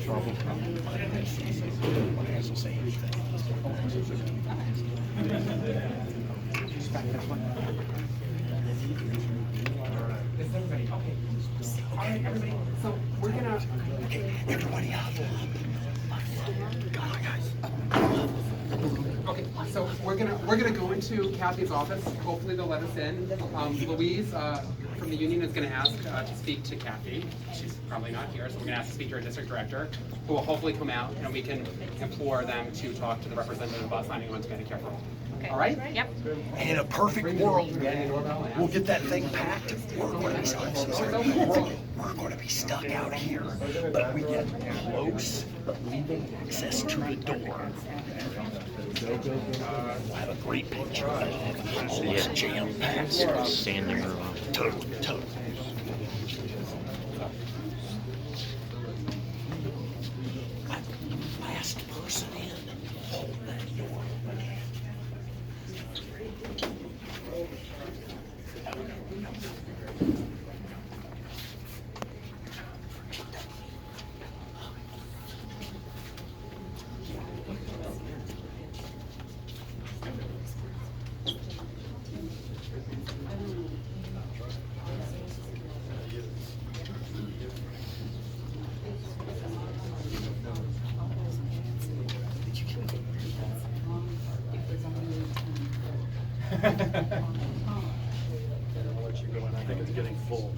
All right, everybody. So we're gonna. Everybody up. Come on, guys. Okay, so we're gonna go into Kathy's office. Hopefully they'll let us in. Louise from the union is gonna ask to speak to Kathy. She's probably not here, so we're gonna ask to speak to our district director, who will hopefully come out and we can implore them to talk to the representative about signing on to Medicare for all. Okay. All right? Yep. In a perfect world, we'll get that thing packed. We're going to be stuck out here, but we get close access to the door. We'll have a great picture of all this jam packed. Standing room. Totally. Last person in, hold that door. I'll let you go in. I think it's getting full.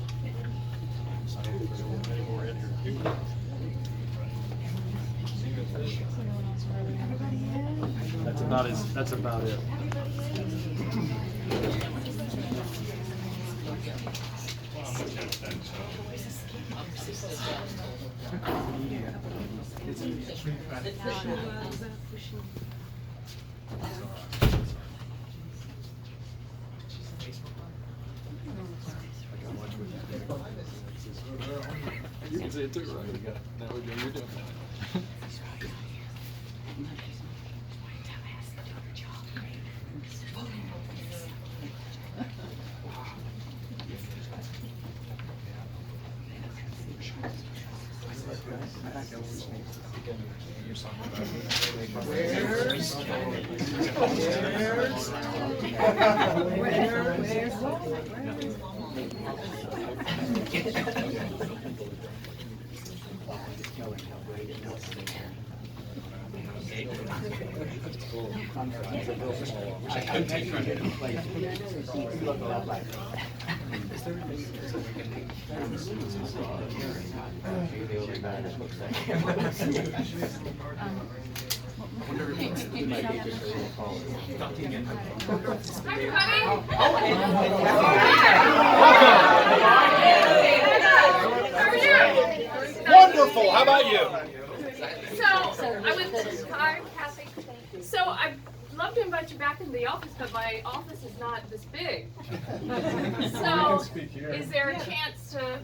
So any more in here. That's about it. You can say it too, right? Now we're doing that. I couldn't take credit. Wonderful. How about you? So I'd love to invite you back into the office, but my office is not this big. So is there a chance to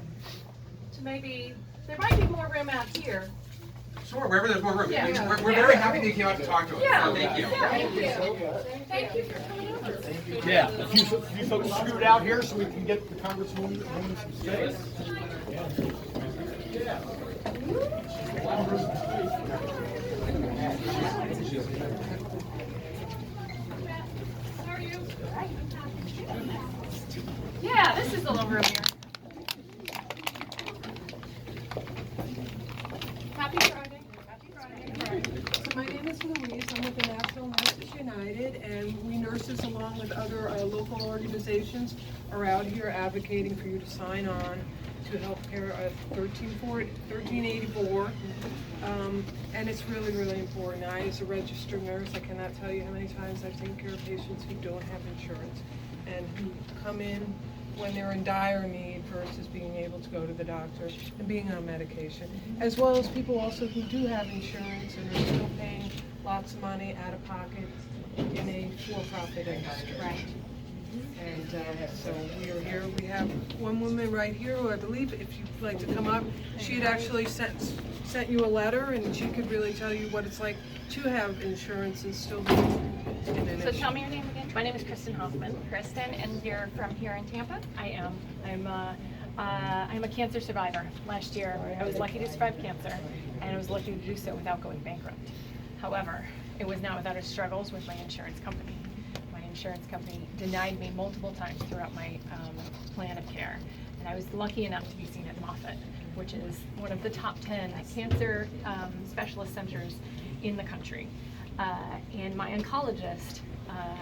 maybe, there might be more room out here. Sure, wherever there's more room. Yeah. We're very happy that you came out to talk to us. Yeah. So thank you. Yeah, thank you. Thank you for coming over. Yeah, a few folks screwed out here so we can get the congresswoman some space. How are you? Yeah, this is a little room here. Happy Friday. Happy Friday. So my name is Louise. I'm with the National Nurses United, and we nurses, along with other local organizations, are out here advocating for you to sign on to healthcare 1384. And it's really, really important. I, as a registered nurse, I cannot tell you how many times I've taken care of patients who don't have insurance and who come in when they're in dire need versus being able to go to the doctor and being on medication, as well as people also who do have insurance and are still paying lots of money out of pocket in a for-profit industry. Right. And so we are here. We have one woman right here who I believe, if you'd like to come up, she had actually sent you a letter, and she could really tell you what it's like to have insurance and still be in an So tell me your name again. My name is Kristen Hoffman. Kristen, and you're from here in Tampa? I am. I'm I'm a cancer survivor. Last year, I was lucky to survive cancer, and I was lucky to do so without going bankrupt. However, it was not without its struggles with my insurance company. My insurance company denied me multiple times throughout my plan of care, and I was lucky enough to be seen at Moffitt, which is one of the top 10 cancer specialist centers in the country. And my oncologist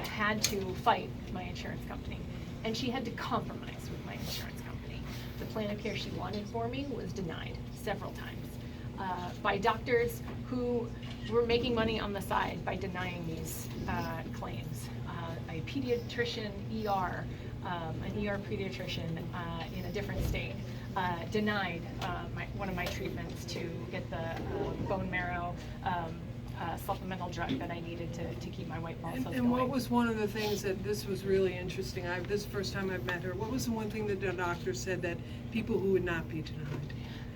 had to fight my insurance company, and she had to compromise with my insurance company. The plan of care she wanted for me was denied several times by doctors who were making money on the side by denying these claims. A pediatrician, an ER pediatrician in a different state denied one of my treatments to get the bone marrow supplemental drug that I needed to keep my white blood cells going. And what was one of the things that, this was really interesting, this is the first time I've met her, what was the one thing that the doctor said that people who would not be denied?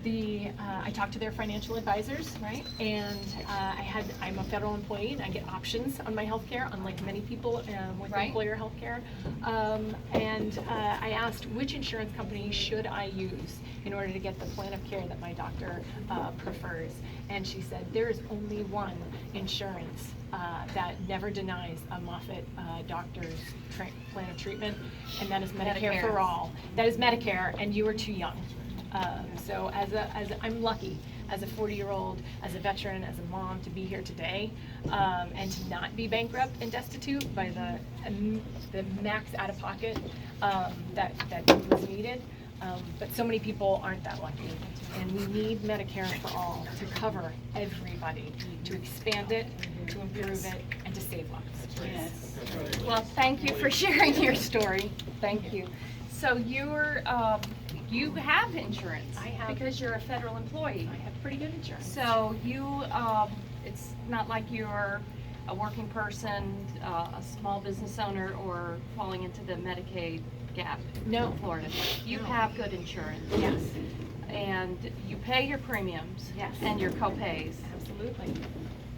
I talked to their financial advisors, right? And I'm a federal employee and I get options on my health care, unlike many people with employer health care. And I asked which insurance company should I use in order to get the plan of care that my doctor prefers. And she said, there is only one insurance that never denies a Moffitt doctor's plan of treatment, and that is Medicare for all. That is Medicare, and you are too young. So I'm lucky as a 40-year-old, as a veteran, as a mom to be here today, and to not be bankrupt and destitute by the max out-of-pocket that was needed. But so many people aren't that lucky, and we need Medicare for all to cover everybody, to expand it, to improve it, and to save lives. Yes. Well, thank you for sharing your story. Thank you. So you have insurance. I have. Because you're a federal employee. I have pretty good insurance. So it's not like you're a working person, a small business owner, or falling into the Medicaid gap No. in Florida. You have good insurance. Yes. And you pay your premiums. Yes. And your co-pays. Absolutely.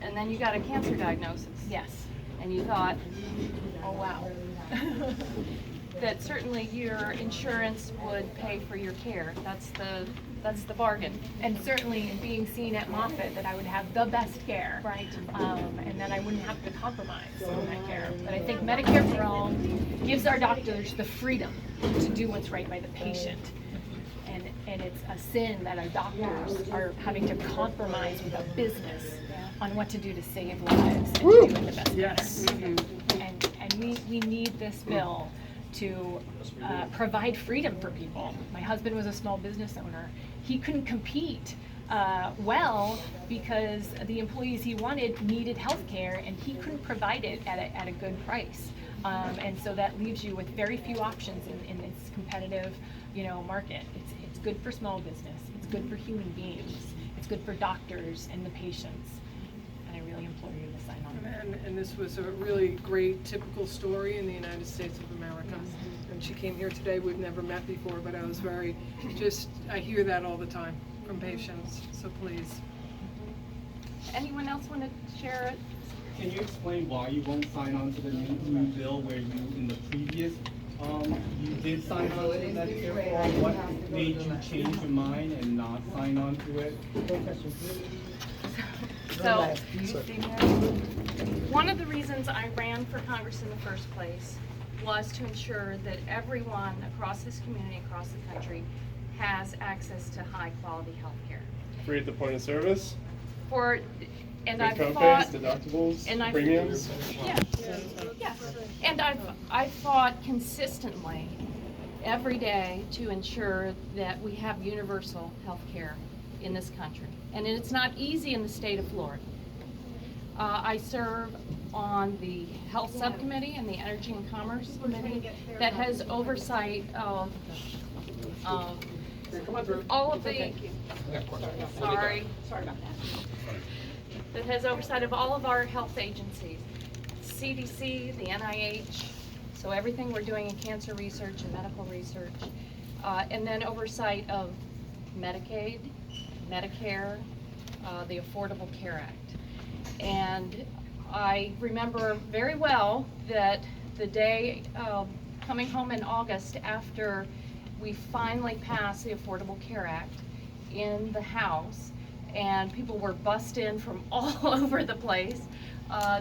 And then you got a cancer diagnosis. Yes. And you thought, Oh, wow. that certainly your insurance would pay for your care. That's the bargain. And certainly being seen at Moffitt that I would have the best care. Right. And that I wouldn't have to compromise on that care. But I think Medicare for all gives our doctors the freedom to do what's right by the patient. And it's a sin that our doctors are having to compromise with a business on what to do to save lives and to do it in the best manner. And we need this bill to provide freedom for people. My husband was a small business owner. He couldn't compete well because the employees he wanted needed health care, and he couldn't provide it at a good price. And so that leaves you with very few options in this competitive, market. It's good for small business. It's good for human beings. It's good for doctors and the patients. And I really implore you to sign on. And this was a really great, typical story in the United States of America. And she came here today, we've never met before, but I was I hear that all the time from patients, so please. Anyone else want to share it? Can you explain why you won't sign on to the new bill where you, in the previous, you did sign on to Medicare for all? What made you change your mind and not sign on to it? So, one of the reasons I ran for Congress in the first place was to ensure that everyone across this community, across the country, has access to high quality health care. Free at the point of service? And Free I've co-pays, fought, deductibles, and I've- premiums? yes, and I've fought consistently every day to ensure that we have universal health care in this country. And it's not easy in the state of Florida. I serve on the Health Subcommittee and the Energy and Commerce Committee that has oversight of all of the, sorry about that. That has oversight of all of our health agencies, CDC, the NIH, so everything we're doing in cancer research and medical research, and then oversight of Medicaid, Medicare, the Affordable Care Act. And I remember very well that the day coming home in August after we finally passed the Affordable Care Act in the House, and people were bussed in from all over the place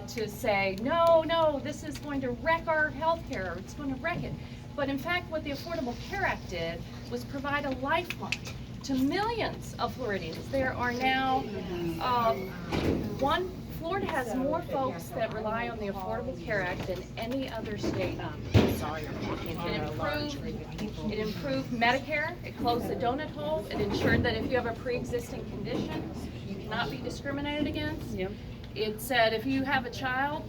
to say, no, this is going to wreck our health care, it's going to wreck it. But in fact, what the Affordable Care Act did was provide a lifeline to millions of Floridians. There are now, Florida has more folks that rely on the Affordable Care Act than any other state. It improved Medicare, it closed the donut hole, it ensured that if you have a pre-existing condition, you cannot be discriminated against. Yep. It said if you have a child,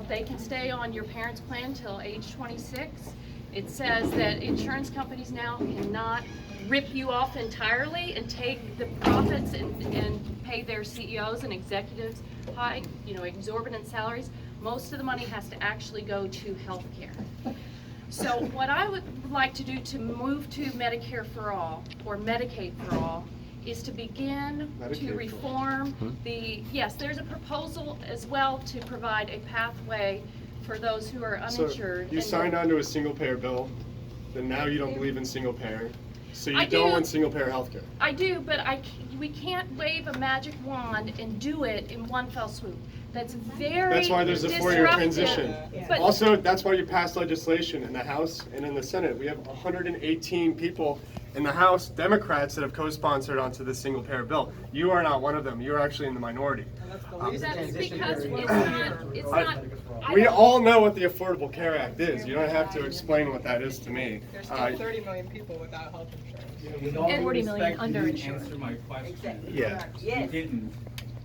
they can stay on your parent's plan till age 26. It says that insurance companies now cannot rip you off entirely and take the profits and pay their CEOs and executives high, exorbitant salaries. Most of the money has to actually go to healthcare. So what I would like to do to move to Medicare for all, or Medicaid for all, is to begin to reform yes, there's a proposal as well to provide a pathway for those who are uninsured. So you signed on to a single payer bill, then now you don't believe in single payer. So you I don't do. want single payer healthcare. I do, but we can't wave a magic wand and do it in one fell swoop. That's very That's why there's a 4-year disruptive. transition. But Also, that's why you passed legislation in the House and in the Senate. We have 118 people in the House, Democrats, that have co-sponsored onto this single payer bill. You are not one of them. You are actually in the minority. that's because it's not. We all know what the Affordable Care Act is. You don't have to explain what that is to me. There's still 30 million people without health insurance. With all due 40 million respect, you didn't underinsured. answer my question. Yeah. You didn't.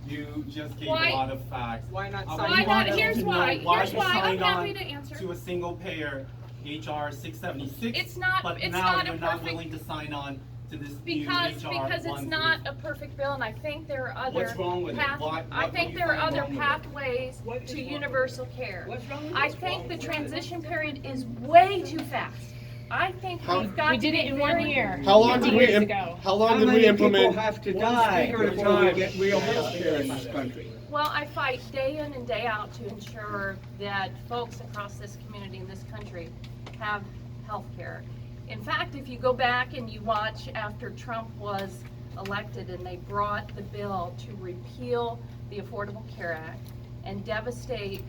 You just gave Why? a lot of facts. Why not I sign Why want not? them Here's to know why. Here's you why. I'm signed happy on to answer. to a single payer HR 676. It's not- But it's now not a you're not perfect- willing to sign on to this Because new HR it's 13. not a perfect bill, and I think there are other What's wrong with it? I think what there are do you find other wrong with it? pathways What is to wrong with universal care. What's wrong with I this? think the transition period is way too fast. I think we've got We to did be it in 1 very- year. How long 50 did we years ago. How long How did we many people implement? have to die before we get real health care in this country? Well, I fight day in and day out to ensure that folks across this community in this country have health care. In fact, if you go back and you watch after Trump was elected and they brought the bill to repeal the Affordable Care Act and devastate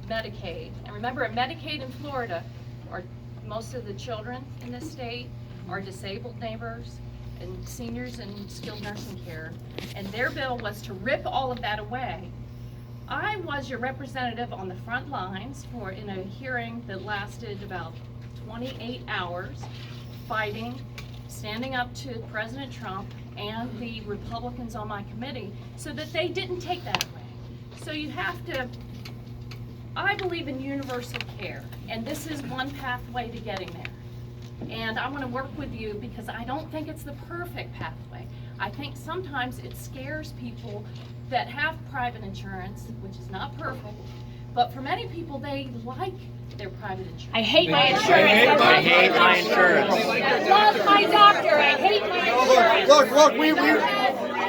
Medicaid. And remember, Medicaid in Florida, or most of the children in this state are disabled neighbors and seniors in skilled nursing care. And their bill was to rip all of that away. I was your representative on the front lines in a hearing that lasted about 28 hours, fighting, standing up to President Trump and the Republicans on my committee so that they didn't take that away. So you have to, I believe in universal care, and this is one pathway to getting there. And I want to work with you because I don't think it's the perfect pathway. I think sometimes it scares people that have private insurance, which is not perfect, but for many people, they like their private insurance. I hate my insurance. I hate my insurance. I love my doctor. I hate my insurance. Look, But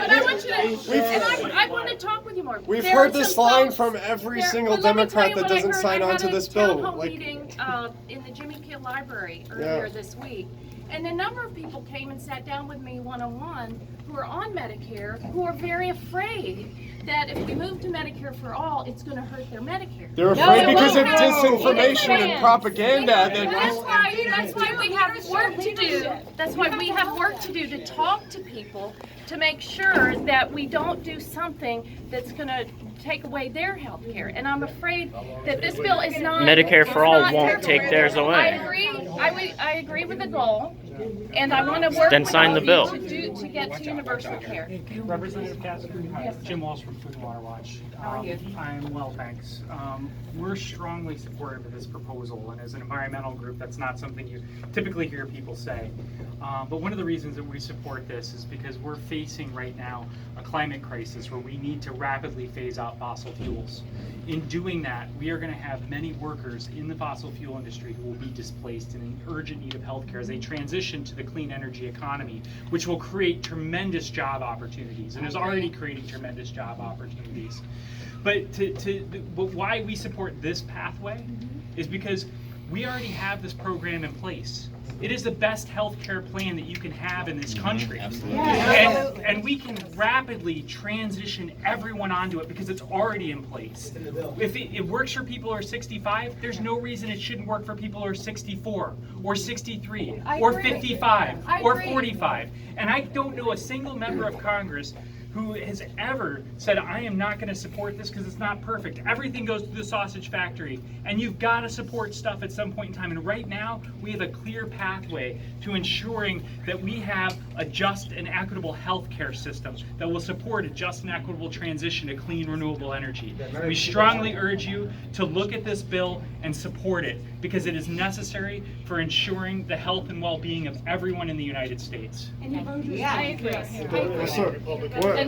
I want you to, and I want to talk with you more. we've There heard are this some line folks- from every there- single but let me tell Democrat you that what I doesn't heard. sign I on had to a this town bill. hall Like, meeting in the Jimmy Kidd Library earlier this week, and a number of people came and sat down with me one-on-one who are on Medicare, who are very afraid that if we move to Medicare for all, it's going to hurt their Medicare. they're afraid it because of won't. disinformation and It's propaganda. That's That why we have work to do. That's why we have work to do to talk to people to make sure that we don't do something that's going to take away their health care. And I'm afraid that this bill is not. Medicare for it's all not won't perfect. take theirs away. I agree. I agree with the goal, and I want to work Then with sign the you bill. to get to universal care. Representative Castor, Jim Walsh from Food and Water Watch. How are you? I'm well, thanks. We're strongly supportive of this proposal, and as an environmental group, that's not something you typically hear people say. But one of the reasons that we support this is because we're facing right now a climate crisis where we need to rapidly phase out fossil fuels. In doing that, we are going to have many workers in the fossil fuel industry who will be displaced and in urgent need of healthcare as they transition to the clean energy economy, which will create tremendous job opportunities and is already creating tremendous job opportunities. But but why we support this pathway is because we already have this program in place It is the best health care plan that you can have in this country. Absolutely. And we can rapidly transition everyone onto it because it's already in place. If it works for people who are 65, there's no reason it shouldn't work for people who are 64 or 63 or 55 or 45. And I don't know a single member of Congress who has ever said, I am not going to support this because it's not perfect. Everything goes through the sausage factory, and you've got to support stuff at some point in time. And right now, we have a clear pathway to ensuring that we have a just and equitable healthcare system that will support a just and equitable transition to clean, renewable energy. We strongly urge you to look at this bill and support it because it is necessary for ensuring the health and well-being of everyone in the United States. I agree. Yes, sir. And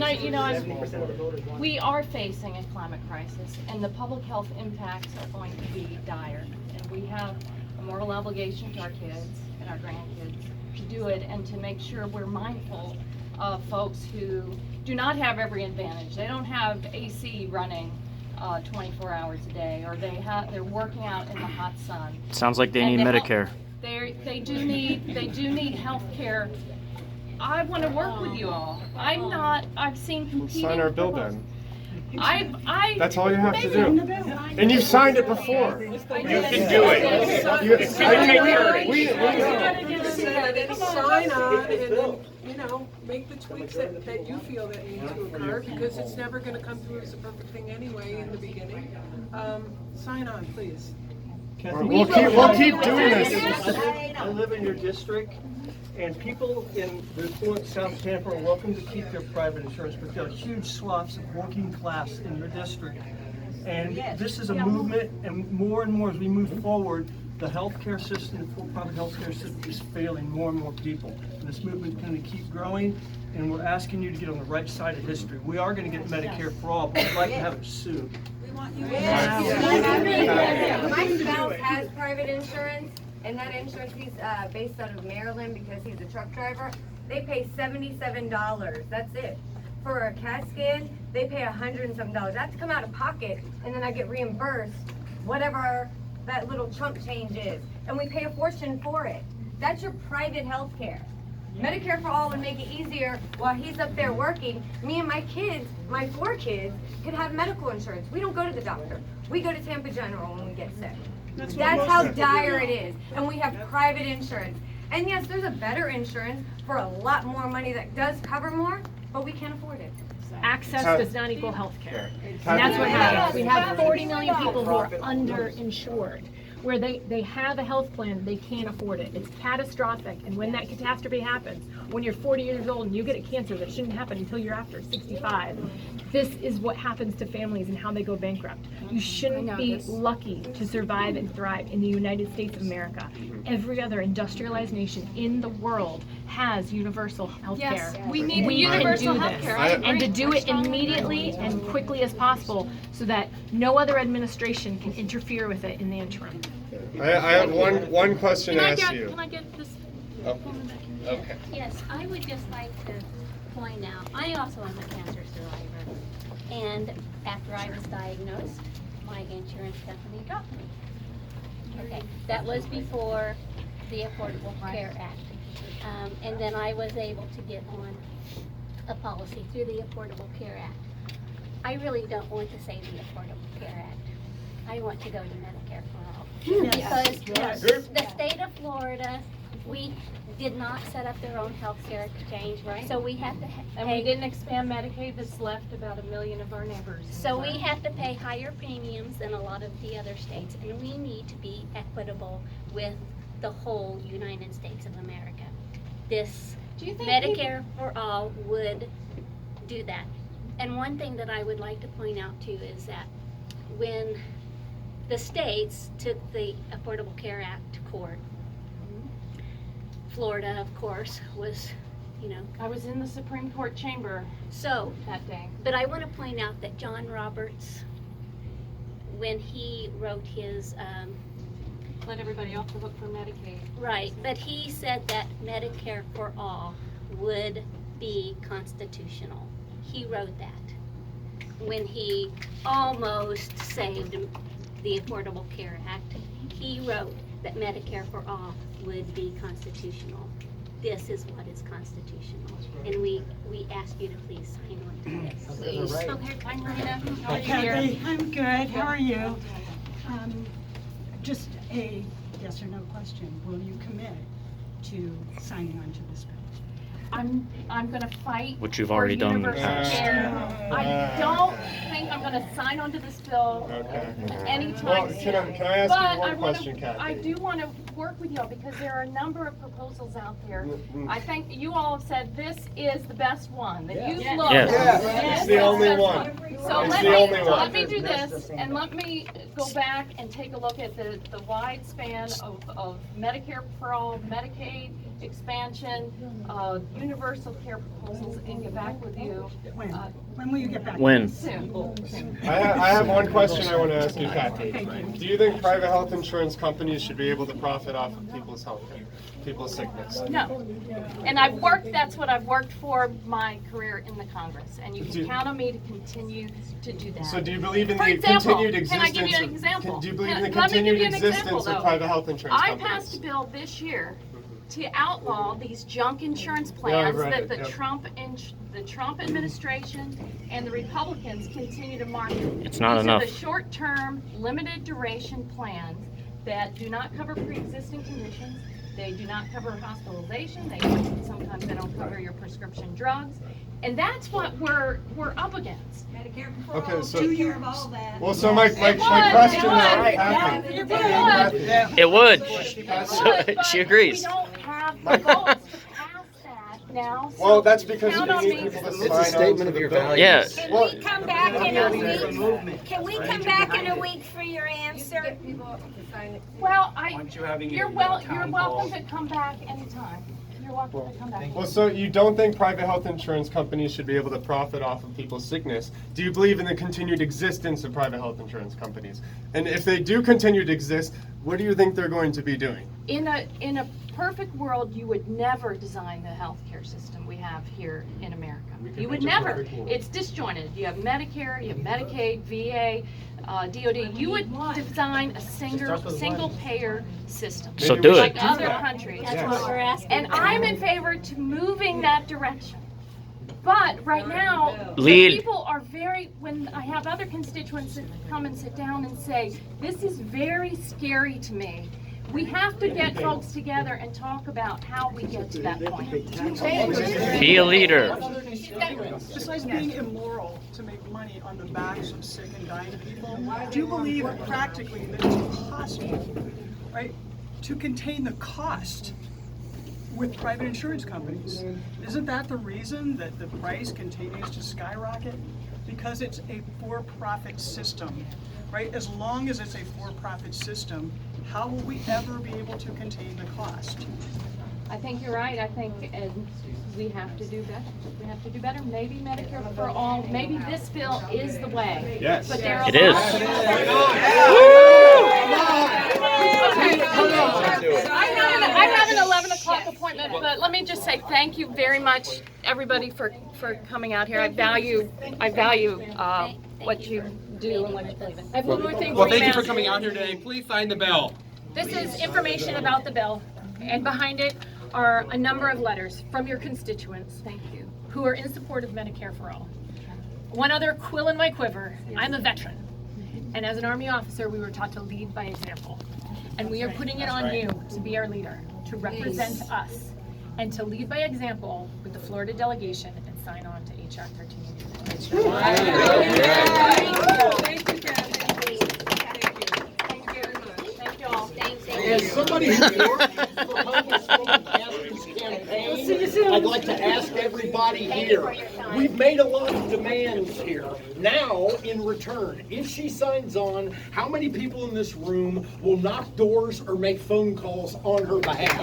we are facing a climate crisis, and the public health impacts are going to be dire. And we have a moral obligation to our kids and our grandkids to do it and to make sure we're mindful of folks who do not have every advantage. They don't have AC running 24 hours a day, or they're working out in the hot sun. Sounds like they need Medicare. They do need health care. I want to work with you all. I've seen competing. Sign our bill proposals. then. I. That's all you have to do. And you've signed it before. You can do it. Sign on and then, make the tweaks that you feel that need to occur, because it's never gonna come through as a perfect thing anyway in the beginning. Sign on, please. We'll keep doing this. I live in your district, and people in the affluent South Tampa are welcome to keep their private insurance, but there are huge swaths of working class in your district. And this is a movement, and more as we move forward, the healthcare system, the for-profit healthcare system is failing more and more people. And this movement is going to keep growing, and we're asking you to get on the right side of history. We are going to get Medicare for all, but we'd like to have it soon. My spouse has private insurance, and that insurance, he's based out of Maryland because he's a truck driver. They pay $77. That's it. For a CAT scan, they pay $100 and some dollars. I have to come out of pocket, and then I get reimbursed whatever that little chunk change is, and we pay a fortune for it. That's your private health care. Medicare for all would make it easier while he's up there working. Me and my kids, my 4 kids, could have medical insurance. We don't go to the doctor. We go to Tampa General when we get sick. That's how dire it is. And we have private insurance. And yes, there's a better insurance for a lot more money that does cover more, but we can't afford it. Access does not equal health care. And that's what happens. We have 40 million people who are underinsured, where they have a health plan, they can't afford it. It's catastrophic, and when that catastrophe happens, when you're 40 years old and you get a cancer that shouldn't happen until you're after 65, this is what happens to families and how they go bankrupt. You shouldn't be lucky to survive and thrive in the United States of America. Every other industrialized nation in the world has universal health care. Yes, we need universal health care. And to do it immediately and quickly as possible so that no other administration can interfere with it in the interim. I have one question to ask you. Can I get this? Okay. Yes, I would just like to point out, I also am a cancer survivor. And after I was diagnosed, my insurance company dropped me. Okay, that was before the Affordable Care Act. And then I was able to get on a policy through the Affordable Care Act. I really don't want to say the Affordable Care Act. I want to go to Medicare for all. Because the state of Florida, we did not set up their own health care exchange, so we have to pay. And we didn't expand Medicaid. That's left about 1 million of our neighbors. So we have to pay higher premiums than a lot of the other states, and we need to be equitable with the whole United States of America. This Medicare for all would do that. And one thing that I would like to point out too is that when the states took the Affordable Care Act to court, Florida, of course, was, I was in the Supreme Court chamber that day. But I want to point out that John Roberts, when he wrote his Let everybody off the hook for Medicaid. Right, but he said that Medicare for all would be constitutional. He wrote that when he almost saved the Affordable Care Act. He wrote that Medicare for all would be constitutional. This is what is constitutional. And we ask you to please sign on to this. Please. Okay, I'm Rita. How are you Kathy, here? I'm good. How are you? Just a yes or no question. Will you commit to signing on to this bill? I'm gonna fight. Which you've for already done in the universal past. care. I don't think I'm gonna sign on to this bill anytime Well, soon. can I ask you But one I question, wanna, Kathy? I do wanna work with y'all because there are a number of proposals out there. I think you all have said this is the best one, that you've looked. Yes. Yes, it's the only one. So It's the only one. let me do this, and let me go back and take a look at the wide span of Medicare for all, Medicaid expansion, universal care proposals, and get back with you. When? When will you get back? When? Soon. I have one question I want to ask you, Kathy. Do you think private health insurance companies should be able to profit off of people's health care, people's sickness? No. And that's what I've worked for my career in the Congress, and you can count on me to continue to do that. So do you believe in For the example, continued can I existence? give you an of- example? Do you believe in the Let me give continued you an example, existence of though. private health insurance I companies? passed a bill this year to outlaw these junk insurance I've plans read that it, the yep. Trump administration and the Republicans continue to market. It's not These enough. are the short-term, limited duration plans that do not cover pre-existing conditions. They do not cover hospitalization. Sometimes they don't cover your prescription drugs. And that's what we're up against. Medicare for Okay, all, so- take care of all that. Well, so my question is, It would. But She agrees. We don't have the votes to pass that now. So well, that's because count you on need me. people to It's a sign on statement to of the your bill. values. Yeah. Can we come back in a week? Can we come back in a week for your answer? Get people to sign it. Well, Aren't you having you're a welcome town hall? to come back anytime. You're welcome to come back. Well, so you don't think private health insurance companies should be able to profit off of people's sickness? Do you believe in the continued existence of private health insurance companies? And if they do continue to exist, what do you think they're going to be doing? In a perfect world, you would never design the healthcare system we have here in America. You would never. It's disjointed. You have Medicare, you have Medicaid, VA, DOD. You would design a single payer system. So do like it. other countries. That's what we're asking. And I'm in favor to moving that direction. But right now, the Lead. people are when I have other constituents that come and sit down and say, this is very scary to me. We have to get folks together and talk about how we get to that point. Be a leader. Besides being immoral to make money on the backs of sick and dying people, do you believe practically that it's impossible, right, to contain the cost with private insurance companies? Isn't that the reason that the price continues to skyrocket? Because it's a for-profit system, right? As long as it's a for-profit system, how will we ever be able to contain the cost? I think you're right. I think we have to do better. We have to do better. Maybe Medicare for all. Maybe this bill is the way. Yes. But there are It is. I have an 11 o'clock appointment, but let me just say thank you very much, everybody, for coming out here. I value what you do and what you believe in. I have one more thing Well, for you, thank you for ma'am. coming out here today. Please sign the bill. This is information about the bill, and behind it are a number of letters from your constituents. Thank you. Who are in support of Medicare for all. One other quill in my quiver, I'm a veteran. And as an Army officer, we were taught to lead by example. And we are putting it on you to be our leader, to represent us, and to lead by example with the Florida delegation and sign on to HR 1380. Thank you all. As somebody who worked for Congresswoman Castor's campaign, I'd like to ask everybody here, we've made a lot of demands here. Now, in return, if she signs on, how many people in this room will knock doors or make phone calls on her behalf?